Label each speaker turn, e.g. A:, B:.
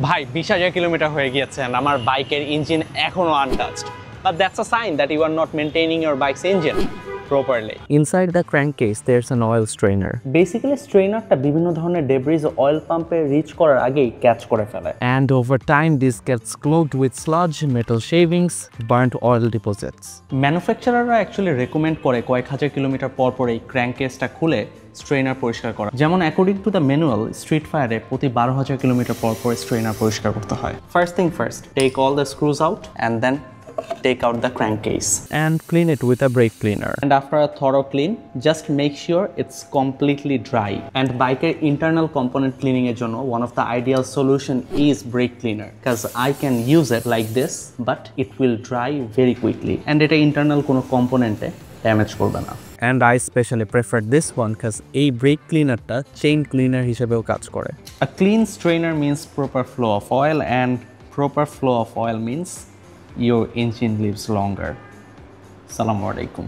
A: ভাই 20,000 কিলোমিটার হয়ে গিয়েছে and আমার বাইকের ইঞ্জিন এখনো untouched. But that's a sign that you are not maintaining your bike's engine properly.
B: Inside the crankcase, there's an oil strainer.
A: Basically স্ট্রেইনারটা বিভিন্ন ধরনের ডেব্রিজ অয়েল পাম্পে রিচ করার আগেই ক্যাচ করে ফেলে।
B: And over time, this gets clogged with sludge, metal shavings, burnt oil deposits.
A: ম্যানুফ্যাকচারাররা actually recommend করে কয়েক হাজার কিলোমিটার পর পর এই ক্র্যাঙ্ককেসটা খুলে স্ট্রেইনার পরিষ্কার করা। যেমন according to the manual, street ফায়ারে প্রতি 12,000 কিলোমিটার পর পর স্ট্রেইনার পরিষ্কার করতে হয়। First thing first, take all the screws out and then take out the crankcase
B: and clean it with a brake cleaner.
A: And after a thorough clean, just make sure it's completely dry. And biker internal component cleaning এর জন্য one of the ideal solution is brake cleaner, because I can use it like this but it will dry very quickly and এটা internal কোনো component এ damage করবে না।
B: And I especially prefer this one because এই brake cleaner টা chain cleaner হিসেবেও কাজ করে।
A: A clean strainer means proper flow of oil, and proper flow of oil means your engine lives longer. Assalamu alaikum.